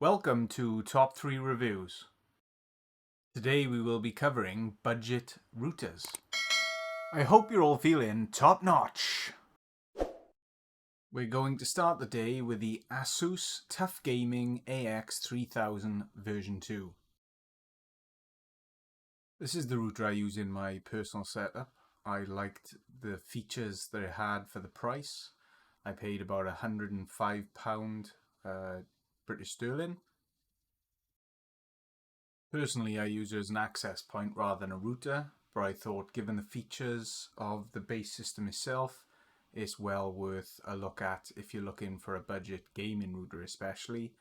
Welcome to Top 3 Reviews. Today we will be covering budget routers. I hope you're all feeling top notch. We're going to start the day with the ASUS Tough Gaming AX3000 version 2. This is the router I use in my personal setup. I liked the features that it had for the price. I paid about £105 British sterling. Personally, I use it as an access point rather than a router, but I thought given the features of the base system itself, it's well worth a look at if you're looking for a budget gaming router especially.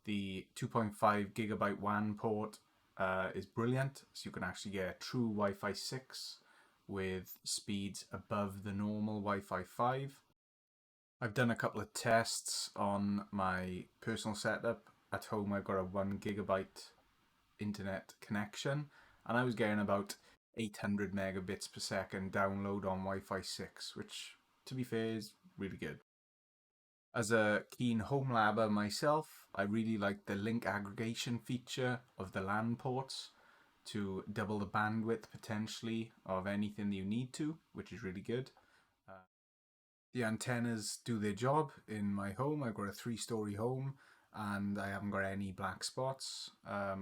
The 2.5 gigabyte WAN port is brilliant, so you can actually get true Wi-Fi 6 with speeds above the normal Wi-Fi 5. I've done a couple of tests on my personal setup. At home I've got a 1 gigabyte internet connection and I was getting about 800 megabits per second download on Wi-Fi 6, which to be fair is really good. As a keen home labber myself, I really like the link aggregation feature of the LAN ports to double the bandwidth potentially of anything that you need to, which is really good. The antennas do their job in my home. I've got a 3-story home and I haven't got any black spots,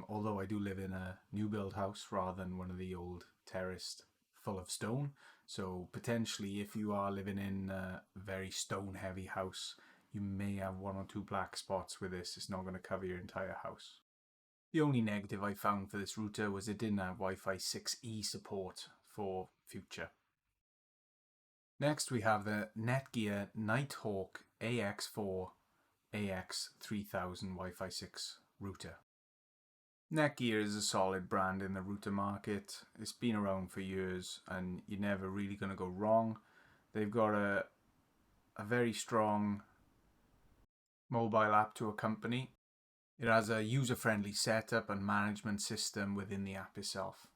although I do live in a new build house rather than one of the old terraced full of stone. So potentially if you are living in a very stone heavy house, you may have 1 or 2 black spots with this. It's not going to cover your entire house. The only negative I found for this router was it didn't have Wi-Fi 6E support for future. Next we have the Netgear Nighthawk AX4 AX3000 Wi-Fi 6 router. Netgear is a solid brand in the router market. It's been around for years and you're never really going to go wrong. They've got a very strong mobile app to accompany. It has a user-friendly setup and management system within the app itself.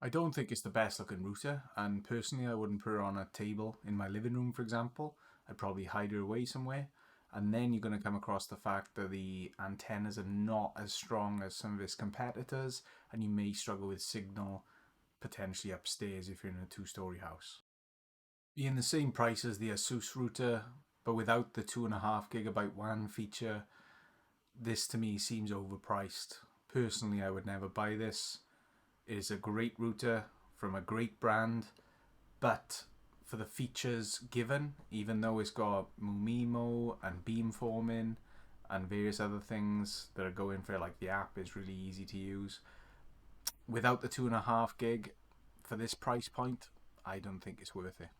I don't think it's the best looking router, and personally I wouldn't put it on a table in my living room, for example. I'd probably hide it away somewhere. And then you're going to come across the fact that the antennas are not as strong as some of its competitors, and you may struggle with signal potentially upstairs if you're in a 2-story house. Being the same price as the ASUS router, but without the 2.5 gigabyte WAN feature, this to me seems overpriced. Personally, I would never buy this. It is a great router from a great brand, but for the features given, even though it's got MuMimo and beamforming and various other things that are going for it, like the app is really easy to use, without the 2.5 gig for this price point, I don't think it's worth it.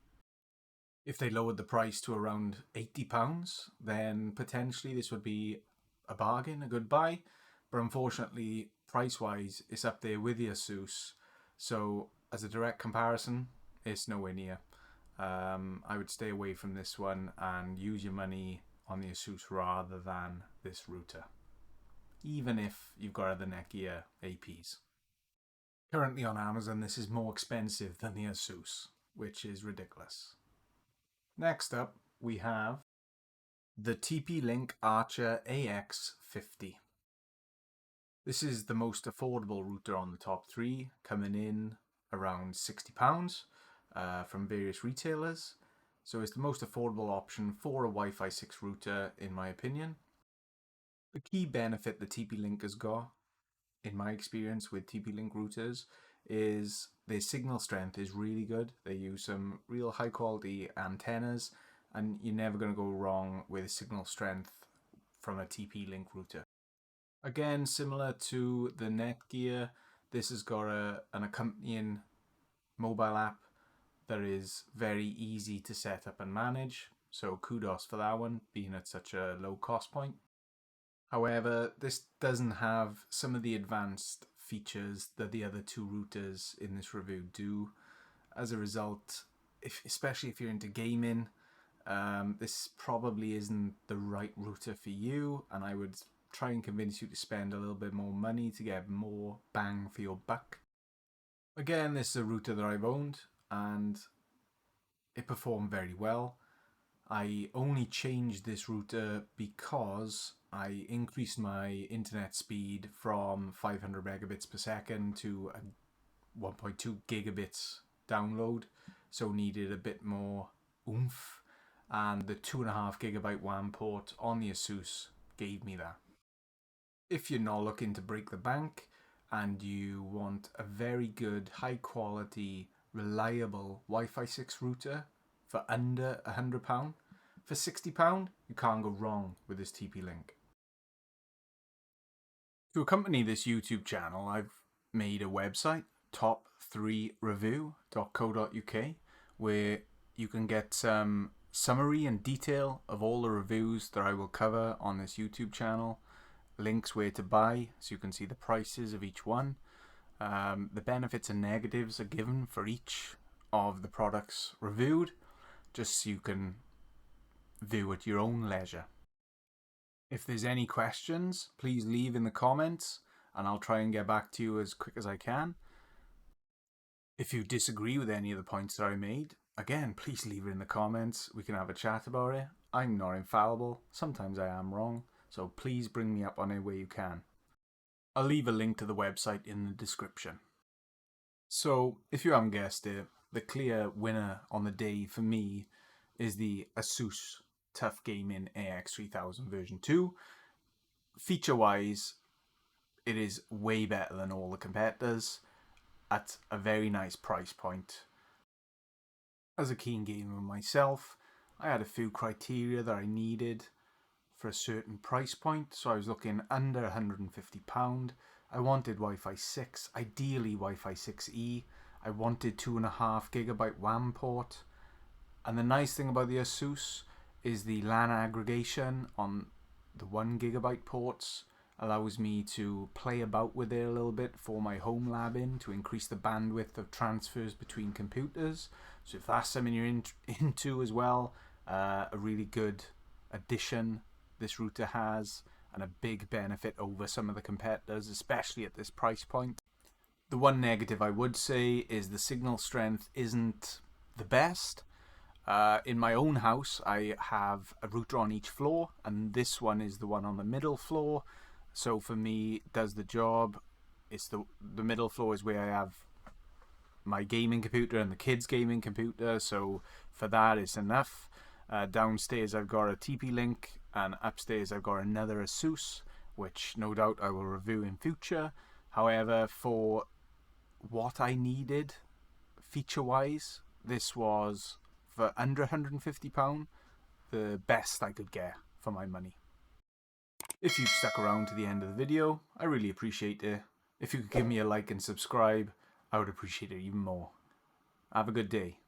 If they lowered the price to around £80, then potentially this would be a bargain, a good buy, but unfortunately price-wise it's up there with the ASUS, so as a direct comparison it's nowhere near. I would stay away from this one and use your money on the ASUS rather than this router, even if you've got other Netgear APs. Currently on Amazon this is more expensive than the ASUS, which is ridiculous. Next up we have the TP-Link Archer AX50. This is the most affordable router on the top 3, coming in around £60 from various retailers. So it's the most affordable option for a Wi-Fi 6 router in my opinion. The key benefit the TP-Link has got, in my experience with TP-Link routers, is their signal strength is really good. They use some real high quality antennas and you're never going to go wrong with signal strength from a TP-Link router. Again, similar to the Netgear, this has got an accompanying mobile app that is very easy to set up and manage, so kudos for that one, being at such a low cost point. However, this doesn't have some of the advanced features that the other 2 routers in this review do. As a result, especially if you're into gaming, this probably isn't the right router for you, and I would try and convince you to spend a little bit more money to get more bang for your buck. Again, this is a router that I've owned and it performed very well. I only changed this router because I increased my internet speed from 500 megabits per second to a 1.2 gigabits download, so needed a bit more oomph, and the 2.5 gigabyte WAN port on the ASUS gave me that. If you're not looking to break the bank and you want a very good, high quality, reliable Wi-Fi 6 router for under £100, for £60, you can't go wrong with this TP-Link. To accompany this YouTube channel, I've made a website, top3review.co.uk, where you can get some summary and detail of all the reviews that I will cover on this YouTube channel, links where to buy so you can see the prices of each one. The benefits and negatives are given for each of the products reviewed, just so you can view at your own leisure. If there's any questions, please leave in the comments and I'll try and get back to you as quick as I can. If you disagree with any of the points that I made, again, please leave it in the comments. We can have a chat about it. I'm not infallible. Sometimes I am wrong. So please bring me up on any way you can. I'll leave a link to the website in the description. So, if you haven't guessed it, the clear winner on the day for me is the ASUS Tough Gaming AX3000 version 2. Feature-wise, it is way better than all the competitors at a very nice price point. As a keen gamer myself, I had a few criteria that I needed for a certain price point, so I was looking under £150. I wanted Wi-Fi 6, ideally Wi-Fi 6E. I wanted 2.5 gigabyte WAN port. And the nice thing about the ASUS is the LAN aggregation on the 1 gigabyte ports allows me to play about with it a little bit for my home labbing to increase the bandwidth of transfers between computers. So if that's something you're into as well, a really good addition this router has, and a big benefit over some of the competitors, especially at this price point. The one negative I would say is the signal strength isn't the best. In my own house, I have a router on each floor, and this one is the one on the middle floor. So for me, it does the job. It's the middle floor is where I have my gaming computer and the kids' gaming computer. So for that, it's enough. Downstairs, I've got a TP-Link, and upstairs, I've got another ASUS, which no doubt I will review in future. However, for what I needed, feature-wise, this was, for under £150, the best I could get for my money. If you've stuck around to the end of the video, I really appreciate it. If you could give me a like and subscribe, I would appreciate it even more. Have a good day.